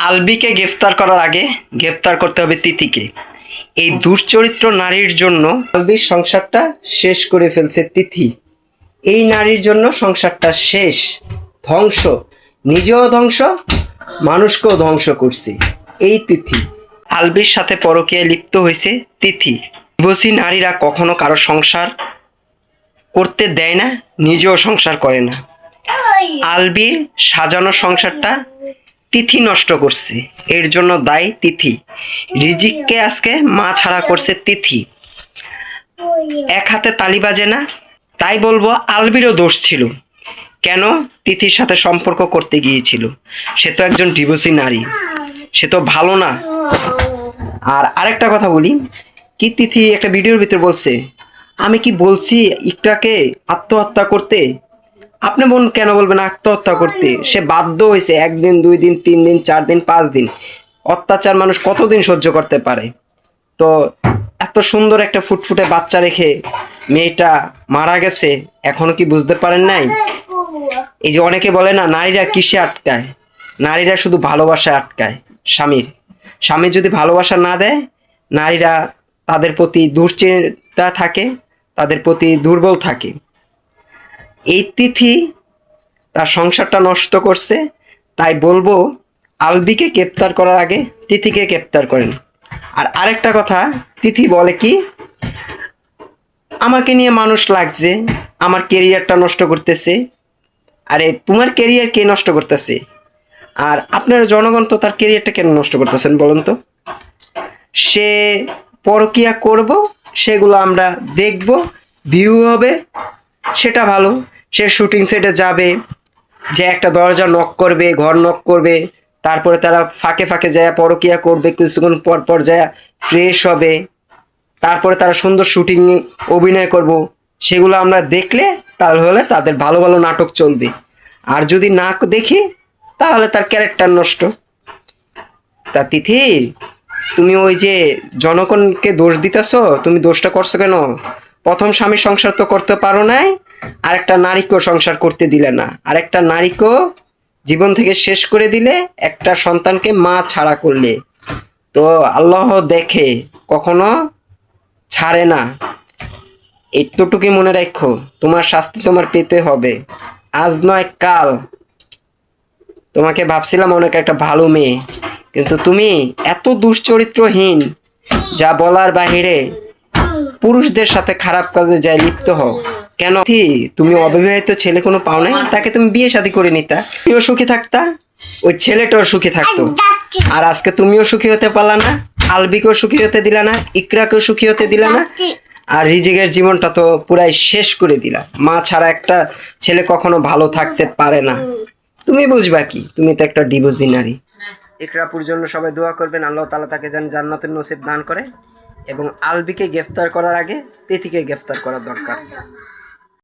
আলবিকে গ্রেফতার করার আগে গ্রেফতার করতে হবে তিথিকে। এই দুশ্চরিত্র নারীর জন্য আলবির সংসারটা শেষ করে ফেলছে তিথি। এই নারীর জন্য সংসারটা শেষ, ধ্বংস, নিজেও ধ্বংস, মানুষকেও ধ্বংস করছে এই তিথি। আলবির সাথে পরকীয়ায় লিপ্ত হয়েছে তিথি। ডিভোর্সি নারীরা কখনো কারো সংসার করতে দেয় না, নিজেও সংসার করে না। আলবির সাজানো সংসারটা তিথি নষ্ট করছে, এর জন্য দায়ী তিথি। রিজিককে আজকে মা ছাড়া করছে তিথি। এক হাতে তালি বাজে না, তাই বলবো আলবিরও দোষ ছিল। কেন? তিথির সাথে সম্পর্ক করতে গিয়েছিল। সে তো একজন ডিভোর্সি নারী, সে তো ভালো না। আর আরেকটা কথা বলি, কি তিথি একটা ভিডিওর ভিতরে বলছে, আমি কি বলছি ইকরাকে আত্মহত্যা করতে? আপনি বোন কেন বলবেন আত্মহত্যা করতে? সে বাধ্য হয়েছে, 1 দিন 2 দিন 3 দিন 4 দিন 5 দিন। অত্যাচার মানুষ কতদিন সহ্য করতে পারে? তো এত সুন্দর একটা ফুটফুটে বাচ্চা রেখে মেয়েটা মারা গেছে, এখনো কি বুঝতে পারেন নাই? এই যে অনেকে বলে না নারীরা কিসে আটকায়, নারীরা শুধু ভালোবাসায় আটকায়। স্বামী যদি ভালোবাসা না দেয়, নারীরা তাদের প্রতি দুশ্চিন্তা থাকে, তাদের প্রতি দুর্বল থাকে। এই তিথি তার সংসারটা নষ্ট করছে। তাই বলবো আলবিকে গ্রেপ্তার করার আগে তিথিকে গ্রেপ্তার করেন। আর আরেকটা কথা, তিথি বলে কি, আমাকে নিয়ে মানুষ লাগছে, আমার কেরিয়ারটা নষ্ট করতেছে। আরে তোমার কেরিয়ার কে নষ্ট করতেছে? আর আপনারা জনগণ তো তার কেরিয়ারটা কেন নষ্ট করতেছেন বলুন তো? সে পরকিয়া করব, সেগুলো আমরা দেখব, ভিউ হবে, সেটা ভালো। সে শুটিং সেটে যাবে, যে একটা দরজা নক করবে, ঘর নক করবে, তারপরে তারা ফাঁকে ফাঁকে যায় পরকিয়া করবে, কিছুক্ষণ পর পর যায় ফ্রেশ হবে, তারপরে তারা সুন্দর শুটিং অভিনয় করব, সেগুলো আমরা দেখলে তাহলে তাদের ভালো ভালো নাটক চলবে। আর যদি না দেখি তাহলে তার ক্যারেক্টার নষ্ট। তা তিথি, তুমি ওই যে জনগণকে দোষ দিতেছো, তুমি দোষটা করছো কেন? প্রথম স্বামী সংসার তো করতে পারো নাই, আরেকটা নারীকেও সংসার করতে দিলে না, আরেকটা নারীকেও জীবন থেকে শেষ করে দিলে, একটা সন্তানকে মা ছাড়া করলে। তো আল্লাহ দেখে, কখনো ছাড়ে না। এতটুকুই মনে রাখো, তোমার শাস্তি তোমার পেতে হবে, আজ নয় কাল। তোমাকে ভাবছিলাম অনেক একটা ভালো মেয়ে, কিন্তু তুমি এত দুশ্চরিত্রহীন, যা বলার বাহিরে। পুরুষদের সাথে খারাপ কাজে যায় লিপ্ত হও কেন? তুমি অবিবাহিত ছেলে কোনো পাও নাই, তাকে তুমি বিয়ে শাদী করে নিতা, তুমিও সুখী থাকতা, ওই ছেলেটাও সুখী থাকতো। আর আজকে তুমিও সুখী হতে পারলা না, আলবিকেও সুখী হতে দিলা না, ইকরাকেও সুখী হতে দিলা না, আর রিজিকের জীবনটা তো পুরাই শেষ করে দিলা। মা ছাড়া একটা ছেলে কখনো ভালো থাকতে পারে না। তুমি বুঝবা কি? তুমি তো একটা ডিভোর্সি নারী। ইকরাপুর জন্য সবাই দোয়া করবেন, আল্লাহ তাআলা তাকে যেন জান্নাতের নসিব দান করে। এবং আলবিকে গ্রেফতার করার আগে তিথিকে গ্রেফতার করা দরকার।